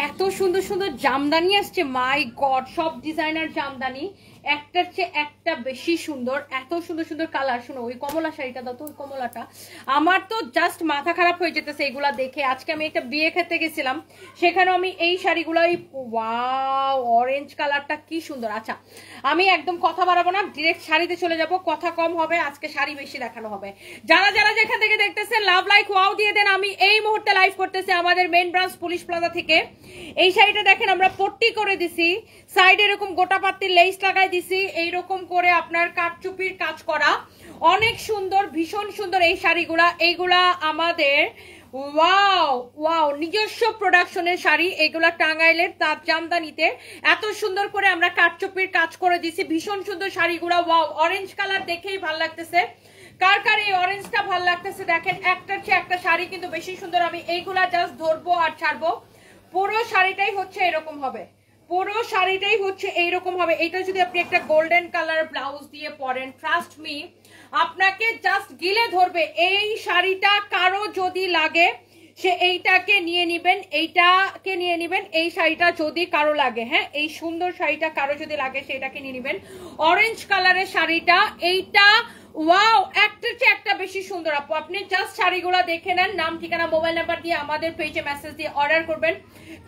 এত সুন্দর সুন্দর জামদানি আসছে, মাই গড, সব ডিজাইনার জামদানি, একটার চেয়ে একটা বেশি সুন্দর, এত সুন্দর সুন্দর কালার। শোনো ওই কমলা শাড়িটা দাও তো, ওই কমলাটা, আমার তো জাস্ট মাথা খারাপ হয়ে যেতেছে এগুলা দেখে। আজকে আমি একটা বিয়ে খেতে গেছিলাম, সেখানে আমি এই শাড়িগুলাই, ওয়াও অরেঞ্জ কালারটা কি সুন্দর। আচ্ছা আমি একদম কথা বাড়াবো না, ডিরেক্ট শাড়িতে চলে যাব, কথা কম হবে, আজকে শাড়ি বেশি দেখানো হবে। যারা যারা যেখান থেকে দেখতেছেন লাভ লাইক ওয়াও দিয়ে দেন। আমি এই মুহূর্তে লাইভ করতেছি আমাদের মেইন ব্রাঞ্চ পুলিশ প্লাজা থেকে। এই শাড়িটা দেখেন আমরা পট্টি করে দিছি, সাইডে এরকম গোটা পাত্তির লেস লাগাই দিছি, এইরকম করে আপনার কাঠচুপির কাজ করা, অনেক সুন্দর, ভীষণ সুন্দর এই শাড়িগুলা। এইগুলা আমাদের ওয়াও ওয়াও নিজস্ব প্রোডাকশনের শাড়ি, এগুলা টাঙ্গাইলের তাঁত জামদানিতে এত সুন্দর করে আমরা কাঠচুপির কাজ করে দিছি, ভীষণ সুন্দর শাড়িগুলা। ওয়াও অরেঞ্জ কালার দেখেই ভাল লাগতেছে, কার কার এই অরেঞ্জটা ভাল লাগতেছে দেখেন, একটার চেয়ে একটা শাড়ি কিন্তু বেশি সুন্দর। আমি এইগুলা জাস্ট ধরবো আর ছাড়বো, পুরো শাড়িটাই হচ্ছে এরকম হবে, পুরো শাড়িটাই হচ্ছে এইরকম হবে। এটা যদি আপনি একটা গোল্ডেন কালার ব্লাউজ দিয়ে পরেন, ট্রাস্ট মি আপনাকে জাস্ট গিলে ধরবে। এই শাড়িটা কারো যদি লাগে সে এইটাকে নিয়ে নিবেন, এইটাকে নিয়ে নিবেন, এই শাড়িটা যদি কারো লাগে, হ্যাঁ এই সুন্দর শাড়িটা কারো যদি লাগে সেটাকে নিয়ে নিবেন। অরেঞ্জ কালারের শাড়িটা এইটা, ওয়াও একটার চেয়ে একটা বেশি সুন্দর আপু। আপনি জাস্ট শাড়িগুলো দেখে নেন, নাম ঠিকানা মোবাইল নাম্বার দিয়ে আমাদের পেজে মেসেজ দিয়ে অর্ডার করবেন।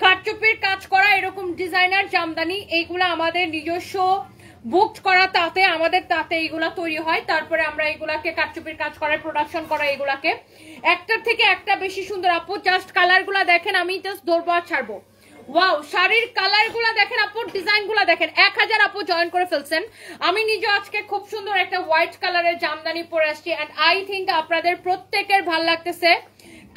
কাঠচুপির কাজ করা এরকম ডিজাইনার জামদানি, এইগুলো আমাদের নিজস্ব বুকড করা, তাতে আমাদের তাতে এইগুলা তৈরি হয়, তারপরে আমরা এগুলাকে কাঠচুপির কাজ করার প্রোডাকশন করা, এগুলাকে একটার থেকে একটা বেশি সুন্দর আপু। জাস্ট কালারগুলা দেখেন, আমি জাস্ট ধরবো আর ছাড়বো। ওয়াও শাড়ির কালারগুলা দেখেন আপু, ডিজাইনগুলা দেখেন, 1000 আপু জয়েন করে ফেলছেন। আমি নিজে আজকে খুব সুন্দর একটা হোয়াইট কালারের জামদানি পরে আসছি, এন্ড আই থিঙ্ক আপনাদের প্রত্যেকের ভাল লাগতেছে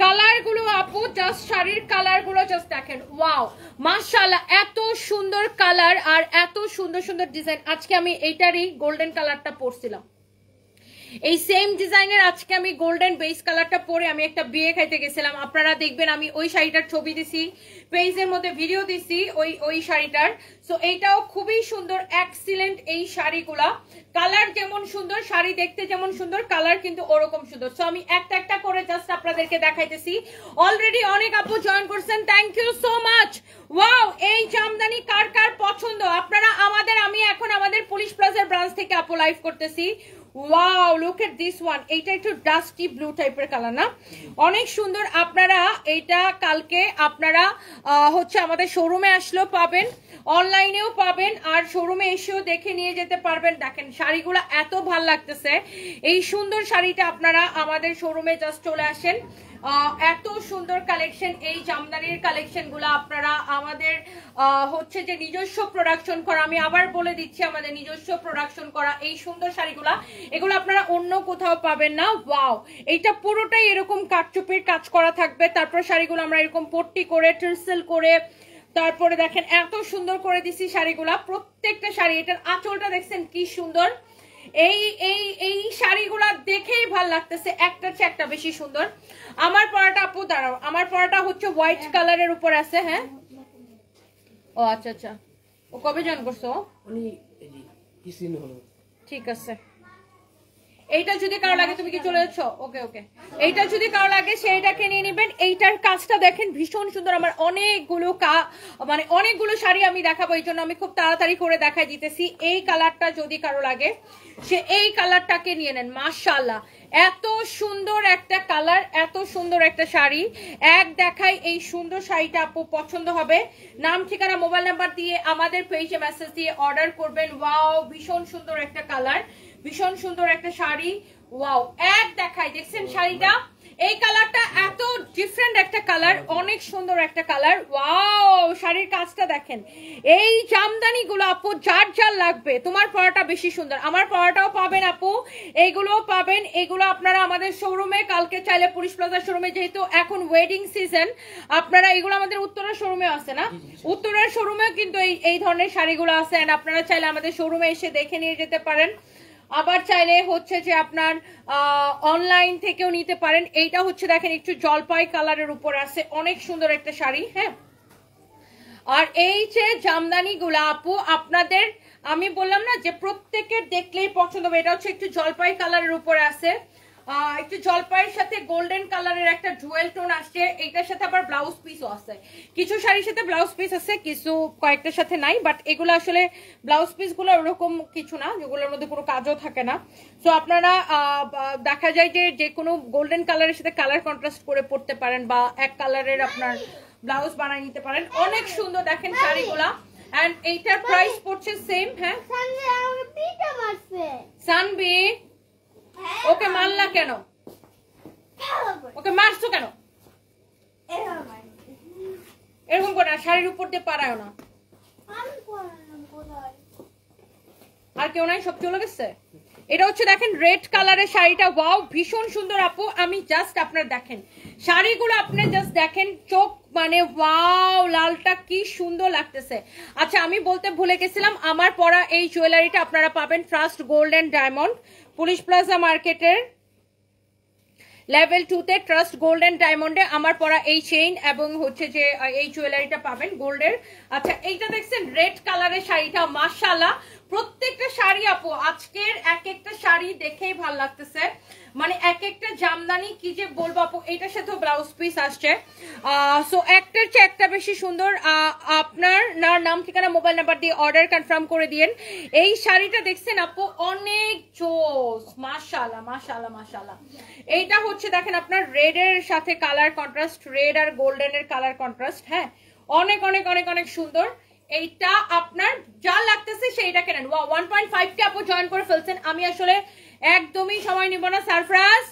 কালারগুলো আপু। জাস্ট শাড়ির কালারগুলো জাস্ট দেখেন, ওয়াও মাশাআল্লাহ এত সুন্দর কালার আর এত সুন্দর সুন্দর ডিজাইন। আজকে আমি এইটারই গোল্ডেন কালারটা পরছিলাম, এই সেম ডিজাইনের আজকে আমি গোল্ডেন বেস কালারটা পরে আমি একটা বিয়ে খাইতে গেছিলাম। আপনারা দেখবেন আমি ওই শাড়িটার ছবি দিছি, পেজের মধ্যে ভিডিও দিছি ওই শাড়িটার। সো এইটাও খুবই সুন্দর, এক্সিলেন্ট এই শাড়িগুলা। কালার যেমন সুন্দর, শাড়ি দেখতে যেমন সুন্দর, কালার কিন্তু ওরকম সুন্দর। সো আমি একটা একটা করে জাস্ট আপনাদেরকে দেখাইতেছি। অলরেডি অনেক আপু জয়েন করছেন, thank you so much. Wow এই জামদানি কার কার পছন্দ আপনারা আমাদের, আমি এখন আমাদের পুলিশ প্লাজার ব্রাঞ্চ থেকে আপু লাইভ করতেছি। Wow look at this one, এইটা একটু ডাস্টি ব্লু টাইপের কালার না, অনেক সুন্দর। আপনারা এইটা কালকে আপনারা হচ্ছে আমাদের শোরুমে আসলেও পাবেন, অনলাইনেও পাবেন, আর শোরুমে এসেও দেখে নিয়ে যেতে পারবেন। দেখেন শাড়িগুলো এত ভাল লাগতেছে, এই সুন্দর শাড়িটা আপনারা আমাদের শোরুমে জাস্ট চলে আসেন। এত সুন্দর কালেকশন, এই জামদানির কালেকশন গুলো আপনারা আমাদের হচ্ছে যে নিজস্ব প্রোডাকশন করা, আমি আবার বলে দিচ্ছি আমাদের নিজস্ব প্রোডাকশন করা এই সুন্দর শাড়িগুলা, এগুলো আপনারা অন্য কোথাও পাবেন না। ওয়াও এইটা পুরোটাই এরকম কাঠচুপির কাজ করা থাকবে, তারপর শাড়িগুলো আমরা এরকম পট্টি করে টার্সেল করে, তারপরে দেখেন এত সুন্দর করে দিছি শাড়িগুলা, প্রত্যেকটা শাড়ি। এটার আঁচলটা দেখছেন কি সুন্দর, এই এই এই শাড়িগুলা দেখেই ভাল লাগতেছে, একটার চেয়ে একটা বেশি সুন্দর। আমার পরাটা আপু দাঁড়াও, আমার পরাটা হচ্ছে হোয়াইট কালারের উপর আছে। হ্যাঁ ও আচ্ছা আচ্ছা, ও কবে জয়েন করছো? ঠিক আছে, এইটা যদি কারো লাগে, তুমি কি চলে যাচ্ছ? ওকে ওকে, এইটা যদি কারো লাগে সেইটাকে নিয়ে নেবেন। এইটার কাজটা দেখেন ভীষণ সুন্দর। আমার অনেকগুলো মানে অনেকগুলো শাড়ি আমি দেখাবো, এই জন্য আমি খুব তাড়াতাড়ি করে দেখাই দিতেছি। এই কালারটা যদি কারো লাগে সে এই কালারটাকে নিয়ে নেন। মাশাআল্লাহ এত সুন্দর একটা কালার, এত সুন্দর একটা শাড়ি, এক দেখাই এই সুন্দর শাড়িটা আপু পছন্দ হবে। নাম ঠিকানা মোবাইল নাম্বার দিয়ে আমাদের পেজে মেসেজ দিয়ে অর্ডার করবেন। ওয়াও ভীষণ সুন্দর একটা কালার, ভীষণ সুন্দর একটা শাড়ি। ওয়াও এক দেখাই, দেখছেন শাড়িটা, এই কালারটা এত ডিফারেন্ট একটা কালার, অনেক সুন্দর একটা কালার। ওয়াও শাড়ির কাজটা দেখেন, এই জামদানি গুলো আপু যার যার লাগবে, তোমার পরাটা বেশি সুন্দর, আমার পরাটাও পাবেন আপু, এইগুলোও পাবেন। এগুলো আপনারা আমাদের শোরুমে কালকে চাইলে পুলিশ প্লাজা শোরুমে, যেহেতু এখন ওয়েডিং সিজন, আপনারা এগুলো আমাদের উত্তরার শোরুমে আছে না, উত্তরার শোরুমেও কিন্তু এই ধরনের শাড়িগুলো আছে, এন্ড আপনারা চাইলে আমাদের শোরুমে এসে দেখে নিয়ে যেতে পারেন। আবার চাইলে হচ্ছে যে আপনার অনলাইন থেকেও নিতে পারেন। এইটা হচ্ছে দেখেন একটু জলপাই কালারের উপর আছে, অনেক সুন্দর একটা শাড়ি। হ্যাঁ আর এই যে জামদানি গুলা আপু আপনাদের আমি বললাম না যে প্রত্যেকের দেখলেই পছন্দ হবে, এটা হচ্ছে একটু জলপাই কালারের উপরে আছে, একটু জলপাইয়ের সাথে গোল্ডেন কালারের একটা জুয়েল টোন আসছে, এইটার সাথে আবার ব্লাউজ পিসও আছে। কিছু শাড়ির সাথে ব্লাউজ পিস আছে, কিছু কয়েকটার সাথে নাই, বাট এগুলো আসলে ব্লাউজ পিস গুলো ওরকম কিছু না যেগুলোর মধ্যে কোনো কাজও থাকে না। সো আপনারা দেখা যায় যে কোনো গোল্ডেন কালারের সাথে কালার কন্ট্রাস্ট করে পরতে পারেন, বা এক কালারের আপনার ব্লাউজ বানিয়ে নিতে পারেন। অনেক সুন্দর দেখেন শাড়িগুলা। এন্ড এইটার প্রাইস পড়ছে সেম। হ্যাঁ সানবি, ওকে মারলা কেন? ওকে মারছো কেন? এরকম করে শাড়ির উপর দিয়ে পারায় না। আর কেউ নাই, সব চলে গেছে। এটা হচ্ছে দেখেন রেড কালারের শাড়িটা, ওয়াও ভীষণ সুন্দর আপু। আমি জাস্ট আপনার দেখেন শাড়িগুলো, আপনি জাস্ট দেখেন চোখ মানে ওয়াও, লালটা কি সুন্দর লাগতেছে। আচ্ছা আমি বলতে ভুলে গেছিলাম, আমার পরা এই জুয়েলারিটা আপনারা পাবেন Trust Gold and Diamond, Police Plaza মার্কেটের লেভেল 2 তে ট্রাস্ট গোল্ড এন্ড ডায়মন্ডে আমার পরা এই চেইন এবং হচ্ছে যে এই জুয়েলারিটা পাবেন গোল্ডের। আচ্ছা এইটা দেখছেন রেড কালারের শাড়িটা, মাশাআল্লাহ প্রত্যেকটা শাড়ি আপু আজকের এক একটা শাড়ি দেখেই ভালো লাগতেছে, মানে এক একটা জামদানি কি যে বলবো আপু। এটার সাথেও ব্লাউজ পিস আসছে, সো একটার চেয়ে একটা বেশি সুন্দর। আপনার নাম ঠিকানা মোবাইল নাম্বার দিয়ে অর্ডার কনফার্ম করে দিয়েন। এই শাড়িটা দেখছেন আপু অনেক জোস, মাশাআল্লাহ মাশাআল্লাহ মাশাআল্লাহ। এইটা হচ্ছে দেখেন আপনার রেড এর সাথে কালার কন্ট্রাস্ট, রেড আর গোল্ডেন এর কালার কন্ট্রাস্ট। হ্যাঁ অনেক অনেক অনেক অনেক সুন্দর। এইটা আপনার যা লাগতেছে সেইটা কেনেন। 1.5 কে আপু জয়েন করে ফেলছেন, আমি আসলে একদমই সময় নিব না। সারফরাজ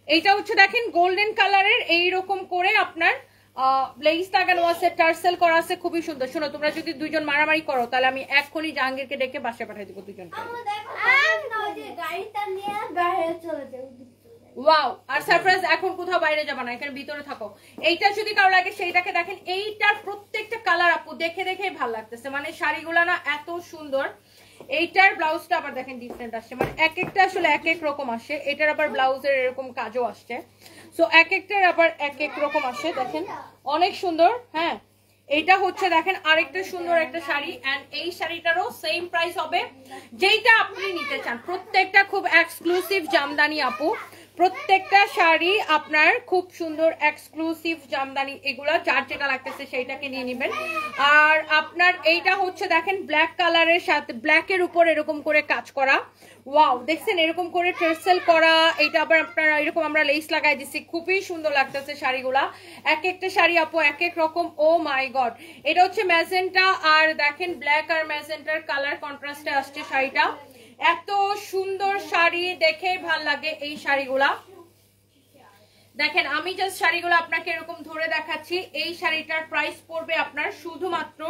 এইটা হচ্ছে দেখেন গোল্ডেন কালারের, এইরকম করে আপনার লেস লাগানো আছে, টার্সেল করা আছে, খুবই সুন্দর। শোনো তোমরা যদি দুইজন মারামারি করো তাহলে আমি এক্ষুনি জাহাঙ্গীরকে ডেকে বাসায় পাঠিয়ে দিব দুইজনকে। ওয়াও, আর সারপ্রাইজ এখন কোথাও বাইরে যাবে না, এখানে ভিতরে থাকো। এইটা যদি কারো লাগে সেইটাকে দেখেন, এইটার প্রত্যেকটা কালার আপু দেখে দেখেই ভালো লাগতেছে, মানে শাড়িগুলা না এত সুন্দর। এইটার ব্লাউজটা আবার দেখেন ডিফারেন্ট আসছে, মানে এক একটা আসলে এক এক রকম আসে। এটার আবার ব্লাউজের এরকম কাজও আসছে, সো এক একটার আবার এক এক রকম আসে, দেখেন অনেক সুন্দর। হ্যাঁ এইটা হচ্ছে দেখেন আরেকটা সুন্দর একটা শাড়ি, এন্ড এই শাড়িটারও সেম প্রাইস হবে যেইটা আপনি নিতে চান। প্রত্যেকটা খুব এক্সক্লুসিভ জামদানি আপু, প্রত্যেকটা শাড়ি আপনার খুব সুন্দর এক্সক্লুসিভ জামদানি, এগুলা যার যেটা লাগতেছে সেইটাকে নিয়ে নেবেন। আর আপনার এইটা হচ্ছে দেখেন ব্ল্যাক কালারের সাথে ব্ল্যাকের উপর এরকম করে কাজ করা, ওয়াও দেখছেন এরকম করে টার্সেল করা। এইটা আবার আপনারা এরকম আমরা লেস লাগাই দিচ্ছি, খুবই সুন্দর লাগতেছে শাড়িগুলা। এক একটা শাড়ি আপু এক এক রকম। ও মাই গড, এটা হচ্ছে ম্যাজেন্টা, আর দেখেন ব্ল্যাক আর ম্যাজেন্টার কালার কন্ট্রাস্টে আসছে শাড়িটা। এত সুন্দর শাড়ি, দেখে ভাল লাগে এই শাড়িগুলা। দেখেন আমি জাস্ট শাড়িগুলো আপনাকে এরকম ধরে দেখাচ্ছি। এই শাড়িটার প্রাইস পড়বে আপনার শুধুমাত্র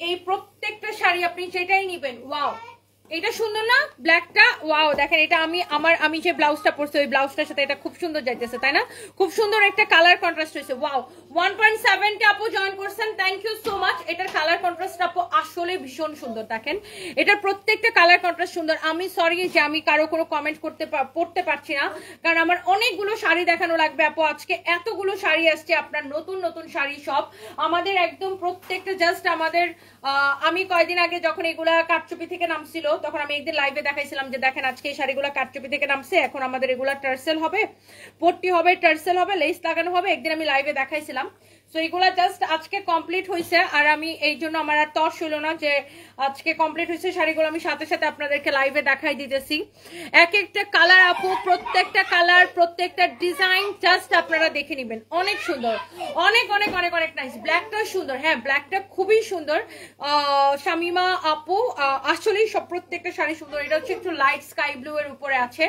এই প্রত্যেকটা শাড়ি আপনি যেটাই নিবেন, ওয়াও এটা সুন্দর না ব্ল্যাকটা, ওয়াও দেখেন এটা আমি যে ব্লাউজটা পরছি ওই ব্লাউজটার সাথে এটা খুব সুন্দর যাইতেছে, তাই না? খুব সুন্দর একটা কালার কন্ট্রাস্ট হয়েছে, ওয়াও। 1.7 টা আপু জয়েন করছেন, থ্যাংক ইউ সো মাচ। এটার কালার কন্ট্রাস্ট আপু আসলে ভীষণ সুন্দর, দেখেন এটার প্রত্যেকটা কালার কন্ট্রাস্ট সুন্দর। আমি সরি যে আমি কারো কোনো কমেন্ট পড়তে পারছি না, কারণ আমার অনেকগুলো শাড়ি দেখানো লাগবে আপু। আজকে এতগুলো শাড়ি আসছে আপনার, নতুন নতুন শাড়ি সব আমাদের একদম প্রত্যেকটা জাস্ট আমাদের আমি কয়দিন আগে যখন এগুলা কাটচুপি থেকে নামছিল তখন আমি একদিন লাইভে দেখাইছিলাম যে দেখেন আজকে এই শাড়িগুলো কাটচুপি থেকে নামছে, এখন আমাদের এগুলা টার্সেল হবে, পট্টি হবে, টার্সেল হবে, লেস লাগানো হবে, একদিন আমি লাইভে দেখাইছিলাম। সো এগুলা জাস্ট আজকে কমপ্লিট হয়েছে, আর আমি এই জন্য আমার আর তর ছিল না যে আজকে কমপ্লিট হয়েছে শাড়িগুলো আমি সাথে সাথে আপনাদেরকে লাইভে দেখাই দিতেছি। এক একটা কালার আপু, প্রত্যেকটা কালার প্রত্যেকটা ডিজাইন জাস্ট আপনারা দেখে নেবেন, অনেক সুন্দর, অনেক অনেক অনেক অনেক নাইস। ব্ল্যাকটা সুন্দর, হ্যাঁ ব্ল্যাকটা খুবই সুন্দর শামিমা আপু, আসলেই সব প্রত্যেকটা শাড়ি সুন্দর। এটা হচ্ছে একটু লাইট স্কাই ব্লু এর উপরে আছে,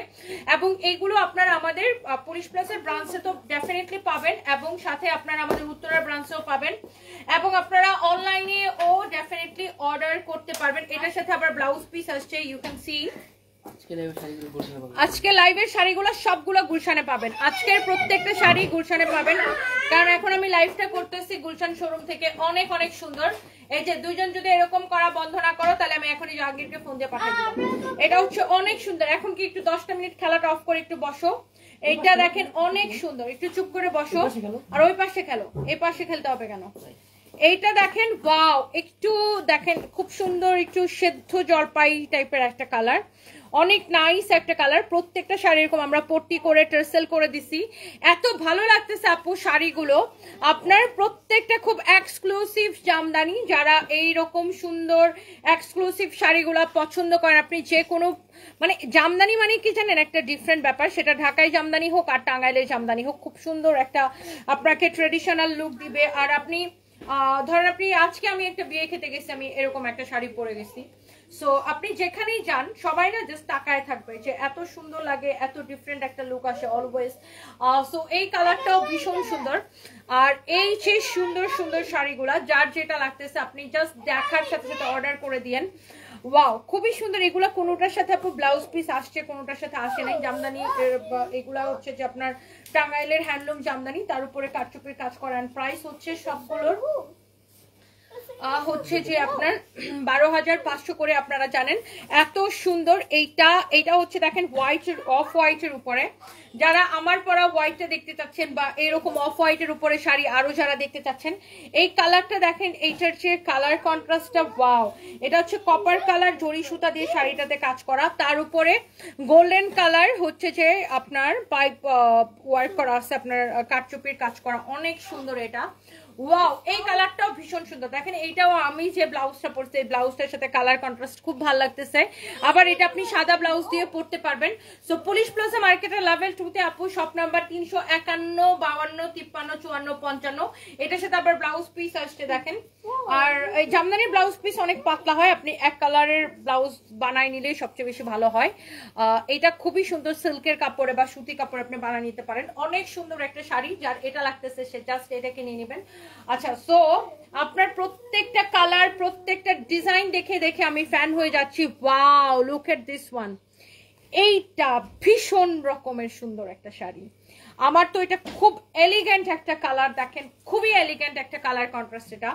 এবং এইগুলো আপনারা আমাদের পুলিশ প্লাসের ব্রাঞ্চে তো ডেফিনেটলি পাবেন, এবং সাথে আপনারা আমাদের উত্তরা ব্রাঞ্চেও পাবেন, এবং আপনারা অনলাইনে ও ডেফিনেটলি অর্ডার করতে পারবেন। এটার সাথে আবার ব্লাউজ পিস আসছে, ইউ ক্যান সি। আজকে লাইভের শাড়িগুলো সবগুলো গুলশানে পাবেন, আজকের প্রত্যেকটা শাড়ি গুলশানে পাবেন, কারণ এখন আমি লাইভটা করতেছি গুলশান শোরুম থেকে। অনেক অনেক সুন্দর। এই যে দুইজন যদি এরকম করা বন্ধ না করো তাহলে আমি এখনই জাহাঙ্গীরকে ফোন দিয়ে পাঠিয়ে দেবো। এটা হচ্ছে অনেক সুন্দর। এখন কি একটু 10টা মিনিট খেলাটা অফ করে একটু বসো। এইটা দেখেন অনেক সুন্দর, একটু চুপ করে বসো, আর ওই পাশে খেলো, এই পাশে খেলতে হবে কেন? এইটা দেখেন, ওয়াও একটু দেখেন খুব সুন্দর, একটু সেদ্ধ জলপাই টাইপের একটা কালার, অনেক নাইস একটা কালার। প্রত্যেকটা শাড়ি এরকম আমরা পট্টি করে টার্সেল করে দিছি। এত ভালো লাগতেছে আপু শাড়িগুলো আপনার, প্রত্যেকটা খুব এক্সক্লুসিভ জামদানি। যারা এইরকম সুন্দর এক্সক্লুসিভ শাড়িগুলো পছন্দ করেন, আপনি যে কোনো মানে জামদানি মানে কি জানেন একটা ডিফারেন্ট ব্যাপার, সেটা ঢাকাই জামদানি হোক আর টাঙ্গাইলের জামদানি হোক, খুব সুন্দর একটা আপনাকে ট্রেডিশনাল লুক দিবে। আর আপনি ধরেন আপনি আজকে আমি একটা বিয়ে খেতে গেছি, আমি এরকম একটা শাড়ি পরে গেছি, সো আপনি যেখানেই যান সবাই না জাস্ট তাকায় থাকবে যে এত সুন্দর লাগে, এত ডিফারেন্ট একটা লুক আসে অলওয়েজ। সো এই কালারটাও ভীষণ সুন্দর। আর এই যে সুন্দর সুন্দর শাড়িগুলা যার যেটা লাগতেছে আপনি জাস্ট দেখার সাথে সাথে অর্ডার করে দিয়েন। ওয়াও, খুবই সুন্দর। এগুলা কোনোটার সাথে আপু ব্লাউজ পিস আসছে, কোনোটার সাথে আসে নাই। জামদানি এগুলা হচ্ছে যে আপনার টাঙ্গাইলের হ্যান্ডলুম জামদানি, তার উপরে কারচুপির কাজ করান। প্রাইস হচ্ছে সবগুলোর হচ্ছে যে আপনার 12,500 করে, আপনারা জানেন। এত সুন্দর এইটা হচ্ছে দেখেন হোয়াইট, অফ হোয়াইটের উপরে। যারা আমার পরা হোয়াইটটা দেখতে চাচ্ছেন বা এরকম অফ হোয়াইটের উপরে শাড়ি আরো যারা দেখতে চাচ্ছেন, এই কালারটা দেখেন, এইটার যে কালার কন্ট্রাস্টটা, ওয়াও। এটা হচ্ছে কপার কালার জরি সুতা দিয়ে শাড়িটাতে কাজ করা, তার উপরে গোল্ডেন কালার হচ্ছে যে আপনার পাইপ ওয়ার্ক করা আছে, আপনার কারচুপির কাজ করা, অনেক সুন্দর এটা। ওয়াও, এই কালারটাও ভীষণ সুন্দর। দেখেন এইটাও আমি যে ব্লাউজটা পরছি, এই ব্লাউজটার সাথে কালার কন্ট্রাস্ট খুব ভালো লাগতেছে। আবার এটা আপনি সাদা ব্লাউজ দিয়ে পরতে পারবেন। সো পুলিশ প্লাজা মার্কেটের লেভেল 2 তে আপু শপ নাম্বার 351, 52, 53, 54, 55। এটার সাথে আবার ব্লাউজ পিস আসছে দেখেন। আর এই জামদানির ব্লাউজ পিস অনেক পাতলা হয়, আপনি এক কালারের ব্লাউজ বানাই নিলে সবচেয়ে বেশি ভালো হয়। এটা খুবই সুন্দর, সিল্কের কাপড়ে বা সুতি কাপড়ে আপনি বানিয়ে নিতে পারেন। অনেক সুন্দর একটা শাড়ি, যার এটা লাগতেছে সে জাস্ট এটাকে নিয়ে নেবেন। আচ্ছা, সো আপনার প্রত্যেকটা কালার, প্রত্যেকটা ডিজাইন দেখে দেখে আমি ফ্যান হয়ে যাচ্ছি। Wow, look at this one. এইটা ভীষণ রকমের সুন্দর একটা শাড়ি। আমার তো এটা খুব এলিগেন্ট একটা কালার, দেখেন খুবই এলিগেন্ট একটা কালার কন্ট্রাস্ট। এটা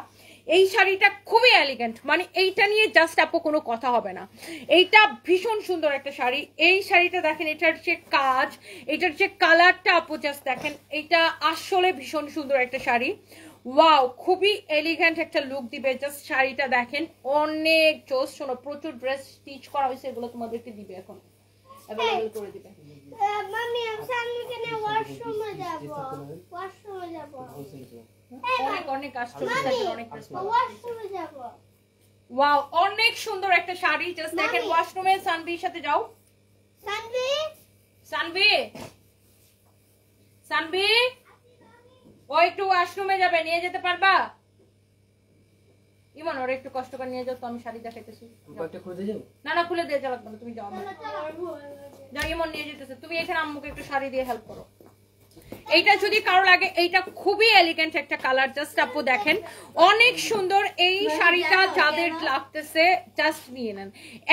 এই শাড়িটা খুবই এলিগেন্ট, মানে এইটা নিয়ে জাস্ট আপু কোনো কথা হবে না। এইটা ভীষণ সুন্দর একটা শাড়ি। এই শাড়িটা দেখেন, এটার যে কাজ, এটার যে কালারটা আপু জাস্ট দেখেন, এটা আসলে ভীষণ সুন্দর একটা শাড়ি। ওয়াও, খুবই এলিগেন্ট একটা লুক দিবে। জাস্ট শাড়িটা দেখেন, অনেক জোস। শোনো, প্রচুর ড্রেস স্টিচ করা হয়েছে, এগুলো তোমাদেরকে দিবে এখন, অ্যাভেলেবল করে দিবে। মামি আমি সামনে ওয়াশরুমে যাব, ওয়াশরুমে যাব, অনেক অনেক আসছে, অনেক ওয়াশরুমে যাব। ওয়াও, অনেক সুন্দর একটা শাড়ি। জাস্ট দেখেন, ওয়াশরুমে সানভির সাথে যাও। সানভি, সানভি, সানভি, ও একটু ওয়াশরুমে যাবে, নিয়ে যেতে পারবা? ইমন, ওরা একটু কষ্ট করে নিয়ে যাও তো, আমি শাড়ি দেখাইতেছি। না না, খুলে দিয়ে যাও, লাগবে না, তুমি যাও। যাও, ইমন নিয়ে যেতেছে, তুমি এখানে আম্মুকে একটু শাড়ি দিয়ে হেল্প করো। এইটা যদি কারো লাগে, এইটা খুবই এলিগেন্ট একটা কালার। জাস্ট আপু দেখেন, অনেক সুন্দর এই শাড়িটা। যাদের লাগতেছে জাস্ট নিয়ে নেন,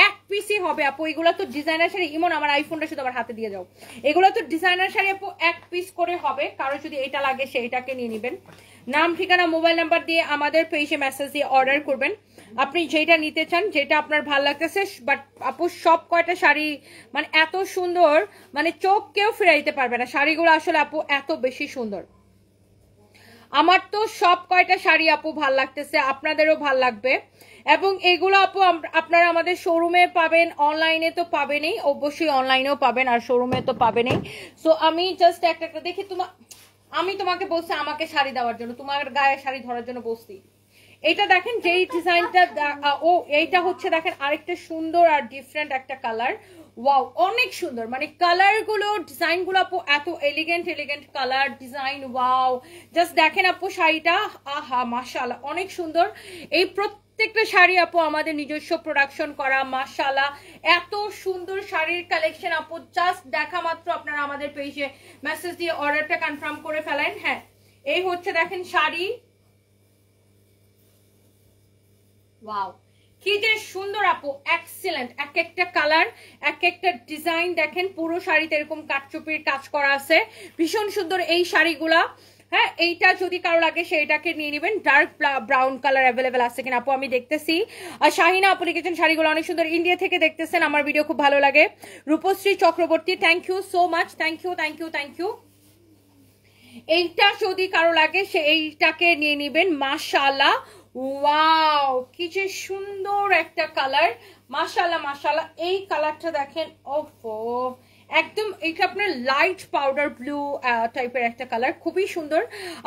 এক পিসই হবে আপু। এগুলো তো ডিজাইনার শাড়ি। ইমন, আমার আইফোনটা শুধু আমার হাতে দিয়ে যাও। এগুলো তো ডিজাইনার শাড়ি আপু, এক পিস করে হবে। কারো যদি এটা লাগে সেইটাকে নিয়ে নেবেন। নাম, ঠিকানা, মোবাইল নাম্বার দিয়ে আমাদের পেজে মেসেজ দিয়ে অর্ডার করবেন, আপনি যেটা নিতে চান, যেটা আপনার ভালো লাগতেছে। বাট আপু সব কয়টা শাড়ি মানে এত সুন্দর, মানে চোখ কেউ ফিরাইতে পারবে না। শাড়িগুলো আসলে আপু এত বেশি সুন্দর। আমার তো সব কয়টা শাড়ি আপু ভাল লাগতেছে, আপনাদেরও ভাল লাগবে। এবং এগুলো আপু আপনারা আমাদের শোরুমে পাবেন, অনলাইনে তো পাবেনই, অবশ্যই অনলাইনেও পাবেন, আর শোরুমে তো পাবেনই। সো আমি জাস্ট একটা দেখি, আমি তোমাকে বলছি আমাকে শাড়ি দেওয়ার জন্য, তোমার গায়ে শাড়ি ধরার জন্য বলছি। এটা দেখেন যেই ডিজাইনটা, ও এইটা হচ্ছে দেখেন আরেকটা সুন্দর আর ডিফারেন্ট একটা কালার। ওয়াও, অনেক সুন্দর, মানে কালার গুলো, ডিজাইন গুলো আপু এত elegant elegant colour design. Wow, just দেখেন আপু শাড়িটা, আহা মাশাআল্লাহ, অনেক সুন্দর। এই প্রত্যেকটা শাড়ি আপু আমাদের নিজস্ব প্রোডাকশন করা, মাশাআল্লাহ। এত সুন্দর শাড়ির কালেকশন আপু, জাস্ট দেখা মাত্র আপনারা আমাদের পেজে মেসেজ দিয়ে অর্ডারটা কনফার্ম করে ফেলেন। হ্যাঁ, এই হচ্ছে দেখেন শাড়ি। ওয়াও, কি যে সুন্দর আপু, এক্সিলেন্ট। এক একটা কালার, এক একটা ডিজাইন দেখেন। পুরো শাড়িতে এরকম কাটচুপির কাজ করা আছে, ভীষণ সুন্দর এই শাড়িগুলা। হ্যাঁ, এইটা যদি কারো লাগে সেইটাকে নিয়ে নেবেন। ডার্ক ব্রাউন কালার অ্যাভেলেবেল আছে কিনা আপু আমি দেখতেছি। আর শাহিনা আপু লিখেছেন শাড়িগুলো অনেক সুন্দর, ইন্ডিয়া থেকে দেখতেছেন, আমার ভিডিও খুব ভালো লাগে। Rupashree Chakraborty, thank you so much, thank you thank you thank you. এইটা যদি কারো লাগে সে এইটাকে নিয়ে নেবেন, মাশাআল্লাহ। ওয়াও কি যে সুন্দর একটা কালার, মাশাআল্লাহ মাশাআল্লাহ। এই কালারটা দেখেন, ওফো একদম এটা আপনার লাইট পাউডার ব্লু টাইপের একটা কালার, খুবই সুন্দর।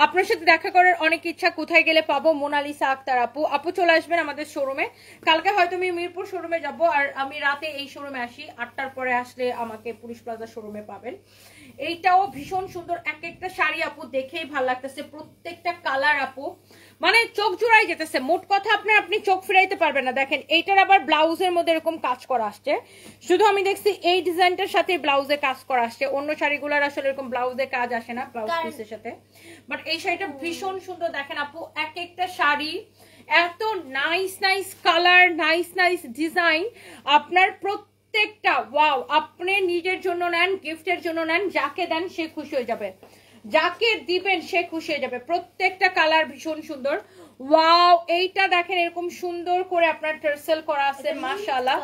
আপনার সাথে দেখা করার অনেক ইচ্ছা, কোথায় গেলে পাবো? মোনালিসা আক্তার আপু। আপু চলে আসবেন আমাদের শোরুমে, কালকে হয়তো আমি মিরপুর শোরুমে যাব, আর আমি রাতে এই শোরুমে আসি, 8টার পরে আসলে আমাকে পুলিশ প্লাজা শোরুমে পাবেন। এইটাও ভীষণ সুন্দর, এক একটা শাড়ি আপু দেখেই ভালো লাগতেছে, প্রত্যেকটা কালার আপু মানে চোখ জুড়াই যেতেছে। মোট কথা আপনি চোখ ফিরাইতে পারবেন না। দেখেন এইটার আবার ব্লাউজের মধ্যে এরকম কাজ করা আসছে, শুধু আমি দেখছি এই ডিজাইনটার সাথে ব্লাউজে কাজ করা আসছে, অন্য শাড়িগুলোর আসলে এরকম ব্লাউজে কাজ আসে না ব্লাউজ পিসের সাথে। বাট এই শাড়িটা ভীষণ সুন্দর। দেখেন আপু এক একটা শাড়ি এত nice nice colour, nice nice design, আপনার প্রত্যেকটা ওয়াও। আপনি নিজের জন্য নেন, গিফটের জন্য নেন, যাকে দেন সে খুশি হয়ে যাবে, যাকে দিবেন সে খুশি হয়ে যাবে। প্রত্যেকটা কালার ভীষণ সুন্দর। ওয়াও এইটা দেখেন এরকম সুন্দর করে আপনার টার্সেল করা আছে, মাশাআল্লাহ।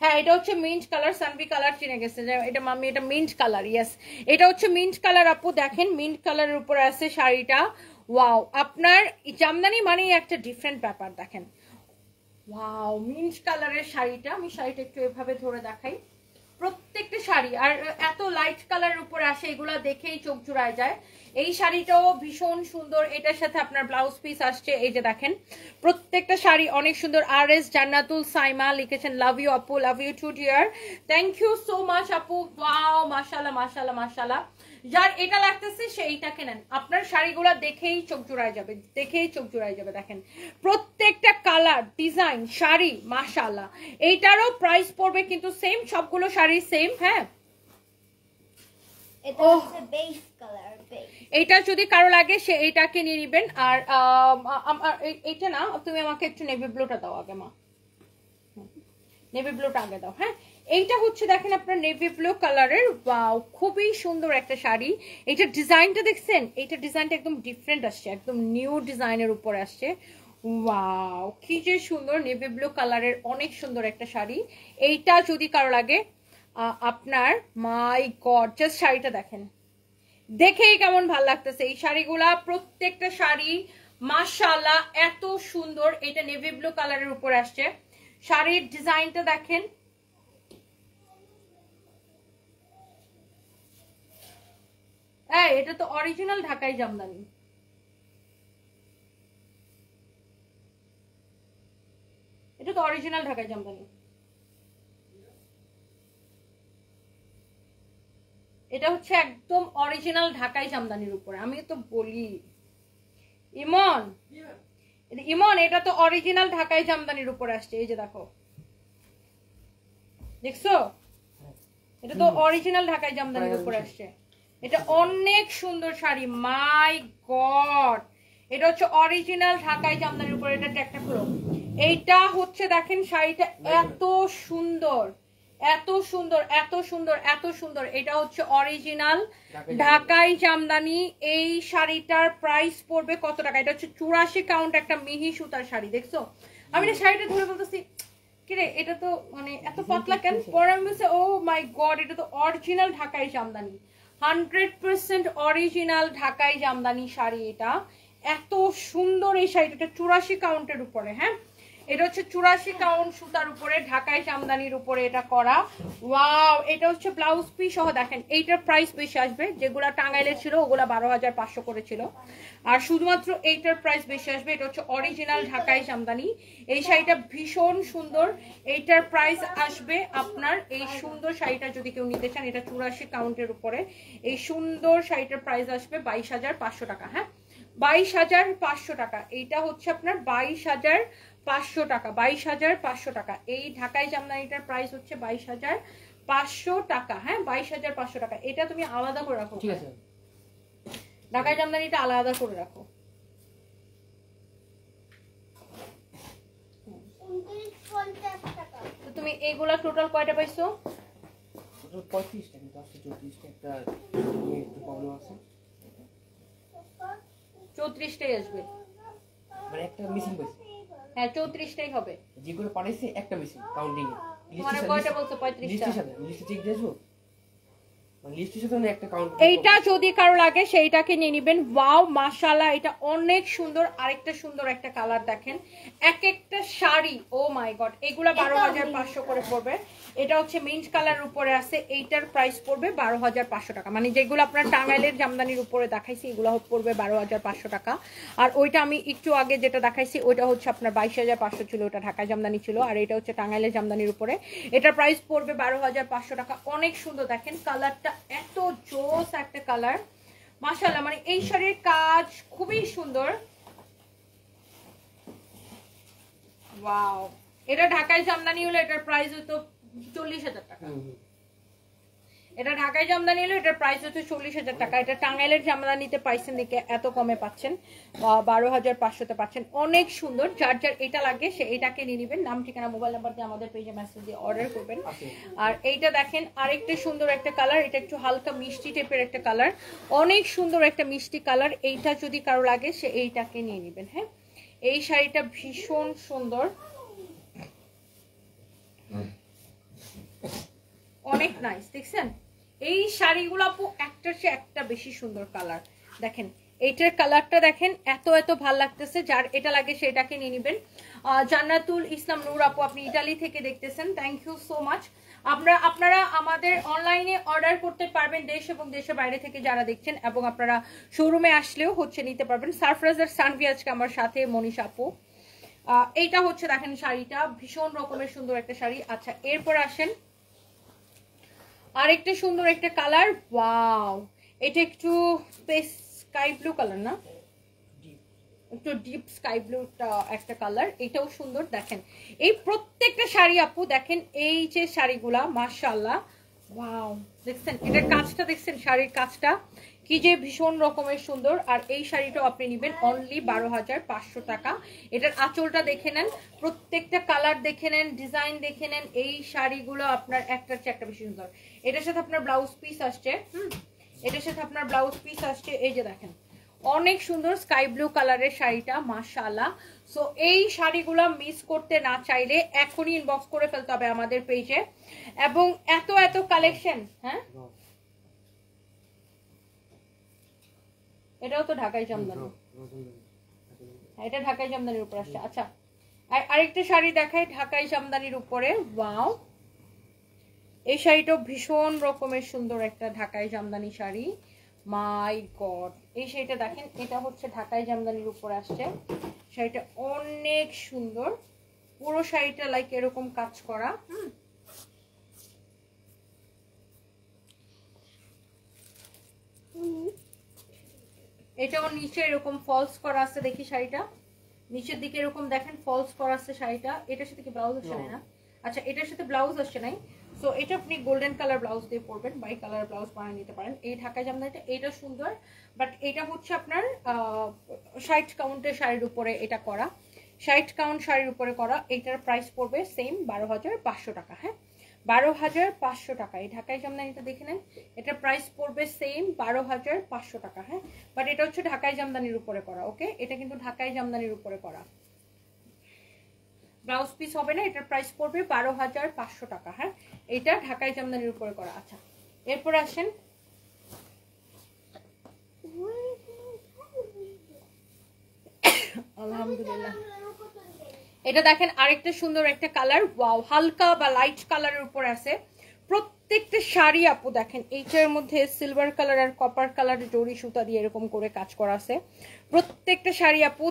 হ্যাঁ এটা হচ্ছে মিন্ট কালার, সানভি কালার চিনে গেছে যে এটা মাম্মি, এটা মিন্ট কালার। ইয়েস এটা হচ্ছে মিন্ট কালার আপু। দেখেন মিন্ট কালারের উপরে আছে শাড়িটা। ওয়াও আপনার জামদানি মানেই একটা ডিফারেন্ট ব্যাপার। দেখেন ওয়াও মিন্ট কালারের শাড়িটা, আমি শাড়িটা একটু এভাবে ধরে দেখাই। প্রত্যেকটা শাড়ি আর এত লাইট কালারের উপরে আসে, এগুলা দেখেই চোখ জুড়ায় যায়। এই শাড়িটাও ভীষণ সুন্দর, এটার সাথে আপনার ব্লাউজ পিস আসছে। এই যে দেখেন প্রত্যেকটা শাড়ি অনেক সুন্দর। আর এস জান্নাতুল সাইমা লিখেছেন লাভ ইউ আপু, love you too dear, thank you so much আপু। ওয়াও মাশাআল্লাহ মাশাআল্লাহ মাশাআল্লাহ। যার এটা লাগতেছে সেইটাকে নেন, আপনার শাড়িগুলা দেখেই চোখ জুড়ায় যাবে, দেখেই চোখ জুড়ায় যাবে। দেখেন প্রত্যেকটা কালার ডিজাইন শাড়ি মাশাআল্লাহ। এইটারও প্রাইস পড়বে কিন্তু সেম, সবগুলো শাড়ি সেম। হ্যাঁ এটা হচ্ছে বেস কালার, এইটা যদি কারো লাগে সে এইটাকে নিয়ে নেবেন। আর এইটা না, তুমি আমাকে একটু নেভি ব্লুটা দাও আগে মা, নেভি ব্লুটা আগে দাও। হ্যাঁ এইটা হচ্ছে দেখেন আপনার নেভি ব্লু কালারের, ওয়াও খুবই সুন্দর একটা শাড়ি। এইটা ডিজাইনটা দেখছেন, এইটা ডিজাইনটা একদম ডিফারেন্ট আসছে, একদম নিউ ডিজাইনের উপরে আসছে। ওয়াও কি যে সুন্দর, নেভি ব্লু কালারের অনেক সুন্দর একটা শাড়ি। এইটা যদি কারো লাগে আপনার, মাই গড জাস্ট শাড়িটা দেখেন, দেখেই কেমন ভাল লাগতেছে। এই শাড়িগুলা প্রত্যেকটা শাড়ি মাশাআল্লাহ এত সুন্দর। এটা নেভি ব্লু কালারের উপর আসছে, শাড়ির ডিজাইনটা দেখেন। এটা তো অরিজিনাল ঢাকাই জামদানি, এটা তো অরিজিনাল ঢাকাই জামদানি, এটা হচ্ছে একদম অরিজিনাল ঢাকাই জামদানির উপরে। আমি তো বলি ইমন, ইমন এটা তো অরিজিনাল ঢাকাই জামদানির উপরে আসছে। এই যে দেখো, দেখছো এটা তো অরিজিনাল ঢাকাই জামদানির উপরে আসছে। এটা অনেক সুন্দর শাড়ি, মাই গড। এটা হচ্ছে অরিজিনাল ঢাকাই জামদানির উপরে। এটা ট্যাগটা খুলো। এইটা হচ্ছে দেখেন শাড়িটা এত সুন্দর, এত সুন্দর, এত সুন্দর, এত সুন্দর। এটা হচ্ছে অরিজিনাল ঢাকাই জামদানি। এই শাড়িটার প্রাইস পড়বে কত টাকা? এটা হচ্ছে 84 কাউন্ট একটা মিহি সুতার শাড়ি। দেখছো আমি না শাড়িটা ধরে বলতেছি কিরে এটা তো মানে এত পাতলা কেন? পরে আমি বলছি ও মাই গড, এটা তো অরিজিনাল ঢাকাই জামদানি, 100% অরিজিনাল ঢাকাই জামদানি শাড়ি। এটা এত সুন্দর এই শাড়িটা, 84 কাউন্টের উপরে। হ্যাঁ এটা হচ্ছে 84 কাউন্ট সুতার উপরে ঢাকাই জামদানির উপরে এটা করা। ওয়াও এটা হচ্ছে ব্লাউজ পিস সহ। দেখেন এইটার প্রাইস বেশি আসবে, যেগুলা টাঙ্গাইলে ছিল ওগুলা 12,500 করে ছিল, আর শুধুমাত্র এইটার প্রাইস বেশি আসবে। এটা হচ্ছে অরিজিনাল ঢাকাই জামদানি। এই শাড়িটা ভীষণ সুন্দর, এইটার প্রাইস আসবে আপনার, এই সুন্দর শাড়িটা যদি কেউ নিতে চান, এটা 84 কাউন্টের উপরে এই সুন্দর শাড়িটার প্রাইস আসবে 22,500 টাকা। হ্যাঁ 22,500 টাকা। এইটা হচ্ছে আপনার 22,500 টাকা, 22,500 টাকা। এই ঢাকাই জামদানিটার প্রাইস হচ্ছে 22,500 টাকা। হ্যাঁ 22,500 টাকা। এটা তুমি আলাদা করে রাখো, ঠিক আছে? ঢাকাই জামদানিটা আলাদা করে রাখো। তো তুমি এইগুলা টোটাল কয়টা পাইছো? 35টা, কিন্তু আসলে 34টা একটা একটু প্রবলেম আছে, 34টাই আসবে, মানে একটা মিসিং পাইছে। হ্যাঁ 34টাই হবে। যেগুলো পাঠাইছে একটা মিসিং কাউন্টিং এ। মানে কয়টা বলছো? 35টা। লিস্টের সাথে লিস্টে চেক দিয়েছো? লিস্টের সাথে একটা কাউন্ট। এইটা যদি কারো লাগে সেইটাকে নিয়ে নেবেন। ওয়াও মাশাআল্লাহ, এটা অনেক সুন্দর। আরেকটা সুন্দর একটা কালার দেখেন, এক একটা শাড়ি, ও মাই গড, এগুলা 12,500 করে পড়বে। এটা হচ্ছে মিন্ট কালারের উপরে আছে, এইটার প্রাইস পড়বে 12,500 টাকা। মানে যেগুলো আপনার টাঙ্গাইলের জামদানির উপরে দেখাইছি এগুলো পড়বে 12,500 টাকা। আর ওইটা আমি একটু আগে যেটা দেখাইছি ওইটা হচ্ছে আপনার 22,500 ছিল, ওটা ঢাকা জামদানি ছিল। আর এটা হচ্ছে টাঙ্গাইলের জামদানির উপরে, এটার প্রাইস পড়বে 12,500 টাকা। অনেক সুন্দর দেখেন কালারটা, এত জোস একটা কালার মাশাআল্লাহ। মানে এই শাড়ির কাজ খুবই সুন্দর। ওয়াও, এটা ঢাকায় জামদানি হলো এটার প্রাইস হতো 40,000 টাকা। এটা ঢাকায় জামদানি হলো এটার প্রাইস হচ্ছে 40,000 টাকা। এটা টাঙ্গাইলের জামদানিতে পাইছেন দেখে এত কমে পাচ্ছেন, 12,500তে পাচ্ছেন। অনেক সুন্দর। যার যার এটা লাগে সে এটাকে নিয়ে নেবেন। নাম ঠিকানা মোবাইল নাম্বার দিয়ে আমাদের পেজে মেসেজ দিয়ে অর্ডার করবেন। আর এইটা দেখেন আরেকটা সুন্দর একটা কালার, এটা একটু হালকা মিষ্টি টাইপের একটা কালার, অনেক সুন্দর একটা মিষ্টি কালার। এইটা যদি কারো লাগে সে এইটাকে নিয়ে নেবেন। হ্যাঁ, এই শাড়িটা ভীষণ সুন্দর, অনেক নাইস। দেখছেন এই শাড়িগুলো আপু একটার চেয়ে একটা বেশি সুন্দর কালার। দেখেন এইটার কালারটা দেখেন, এত এত ভাল লাগতেছে। যার এটা লাগে সেটাকে নিয়ে নেবেন। জান্নাতুল ইসলাম নূর আপু, আপনি ইতালি থেকে দেখতেছেন, থ্যাংক ইউ সো মাচ। আপনারা আমাদের অনলাইনে অর্ডার করতে পারবেন দেশ এবং দেশের বাইরে থেকে যারা দেখছেন, এবং আপনারা শোরুমে আসলেও হচ্ছে নিতে পারবেন। সারপ্রাইজ আর সানভি আজকে আমার সাথে, মনীষা আপু। এইটা হচ্ছে দেখেন শাড়িটা ভীষণ রকমের সুন্দর একটা শাড়ি। আচ্ছা এরপর আসেন আরেকটা সুন্দর একটা কালার। ওয়াও, এটা একটু স্কাই ব্লু কালার, না একটু ডিপ স্কাই ব্লু একটা কালার, এটাও সুন্দর। দেখেন এই প্রত্যেকটা শাড়ি আপু দেখেন, এই যে শাড়িগুলা মাশাআল্লাহ, ওয়াও দেখছেন এটার কাজটা, দেখছেন শাড়ির কাজটা কি যে ভীষণ রকমের সুন্দর। আর এই শাড়িটাও আপনি নেবেন অনলি 12,500 টাকা। এটার আঁচলটা দেখে নেন, প্রত্যেকটা কালার দেখে নেন, ডিজাইন দেখে নেন। এই শাড়িগুলো আপনার একটার চেয়ে একটা বেশি সুন্দর। এটার সাথে আপনার ব্লাউজ পিস আসছে, এটার সাথে আপনার ব্লাউজ পিস আসছে। এই যে দেখেন অনেক সুন্দর স্কাই ব্লু কালারের শাড়িটা মাশাআল্লাহ। সো এই শাড়িগুলো মিস করতে না চাইলে এখনই ইনবক্স করে ফেলতে হবে আমাদের পেজে। এবং এত এত কালেকশন। হ্যাঁ, এটাও তো ঢাকাই জামদানি, এটা ঢাকাই জামদানির উপর আসছে। আচ্ছা আরেকটা শাড়ি দেখাই ঢাকাই জামদানির উপরে। ওয়াও, এই শাড়িটাও ভীষণ রকমের সুন্দর একটা ঢাকাই জামদানি শাড়ি। মাই গড, এই শাড়িটা দেখেন, এটা হচ্ছে ঢাকাই জামদানির উপর আসছে। শাড়িটা অনেক সুন্দর, পুরো শাড়িটা লাইক এরকম কাজ করা। এটাও নিচে এরকম ফলস করা আছে, দেখি শাড়িটা নিচের দিকে এরকম দেখেন ফলস করা আছে শাড়িটা। এটার সাথে কি ব্লাউজ আসছে না? আচ্ছা এটার সাথে ব্লাউজ আসছে নাই। সো এটা আপনি গোল্ডেন কালার ব্লাউজ দিয়ে পরবেন, বাই কালার ব্লাউজ বানিয়ে নিতে পারেন। এই ঢাকা জামদানিটা এটা সুন্দর, বাট এটা হচ্ছে আপনার 60 কাউন্টের শাড়ির উপরে এটা করা, 60 কাউন্ট শাড়ির উপরে করা। এটার প্রাইস পড়বে সেম 12,500 টাকা। হ্যাঁ, 12,500 টাকা। এই ঢাকাই জামদানিটা দেখে নেন, এটার প্রাইস পড়বে সেম 12,500 টাকা। হ্যাঁ, বাট এটা হচ্ছে ঢাকাই জামদানির উপরে করা। ওকে, এটা কিন্তু ঢাকাই জামদানির উপরে করা, ব্লাউজ পিস হবে না। এটার প্রাইস পড়বে 12,500 টাকা। হ্যাঁ, এটা ঢাকাই জামদানির উপরে করা। আচ্ছা এরপর আসেন আলহামদুলিল্লাহ, এটা দেখেন আরেকটা সুন্দর একটা কালার। ওয়াও, হালকা বা লাইট কালারের উপর আছে প্রত্যেকটা শাড়ি আপু। দেখেন এইটার মধ্যে সিলভার কালার আর কপার কালারের জরি সুতা দিয়ে এরকম করে কাজ করা আছে প্রত্যেকটা শাড়ি আপু।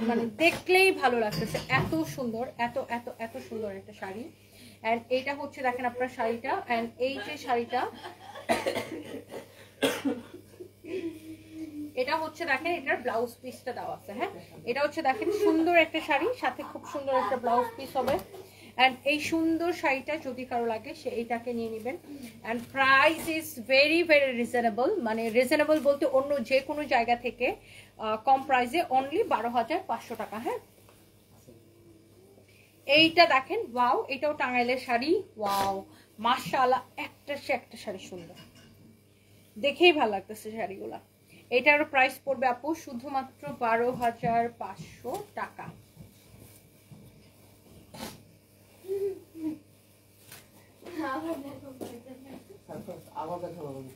মানে দেখলেই ভালো লাগতেছে, এত সুন্দর, এত এত এত সুন্দর একটা শাড়ি। এন্ড এইটা হচ্ছে দেখেন আপনার শাড়িটা, এন্ড এই যে শাড়িটা এটা হচ্ছে দেখেন এটার ব্লাউজ পিসটা দেওয়া আছে। হ্যাঁ, এটা হচ্ছে দেখেন সুন্দর একটা শাড়ি, সাথে খুব সুন্দর একটা ব্লাউজ পিস হবে। এন্ড এই সুন্দর শাড়িটা যদি কারো লাগে সে এইটাকে নিয়ে নেবেন। And price is very very reasonable, মানে রিজনেবল বলতে অন্য যে কোনো জায়গা থেকে কম প্রাইসে, অনলি 12,500 টাকা। হ্যাঁ, এইটা দেখেন, ওয়াও, এটাও টাঙ্গাইলের শাড়ি। ওয়াও মাশাআল্লাহ, একটা সে একটা শাড়ি সুন্দর, দেখেই ভালো লাগতেছে শাড়িগুলা। এটারও প্রাইস পড়বে আপু শুধুমাত্র 12,500 টাকা। আমার কাছে ভালো লাগে।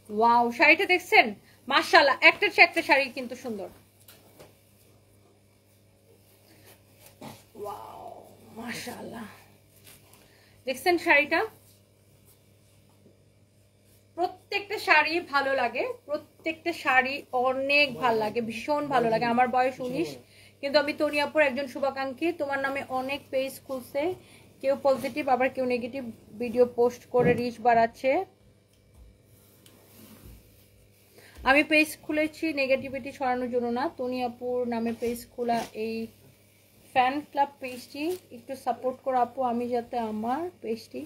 ওয়াও, শাড়িটা দেখছেন? মাশাআল্লাহ, একটার চেয়ে একটা শাড়ি কিন্তু সুন্দর। ওয়াও, মাশাআল্লাহ, দেখছেন শাড়িটা? প্রত্যেকটা শাড়ি ভালো লাগে, প্রত্যেকটা শাড়ি অনেক ভালো লাগে, ভীষণ ভালো লাগে। আমার বয়স 19, কিন্তু আমি তনিয়াপুর একজন শুভাকাঙ্ক্ষী। তোমার নামে অনেক পেজ খুলছে, কেউ পজিটিভ আবার কেউ নেগেটিভ ভিডিও পোস্ট করে রিচ বাড়াচ্ছে। আমি পেজ খুলেছি নেগেটিভিটি ছড়ানোর জন্য না, তনিয়াপুর নামে পেজ খোলা। এই ফ্যান ক্লাব পেজটি একটু সাপোর্ট করো আপু, আমি যাতে আমার পেজটি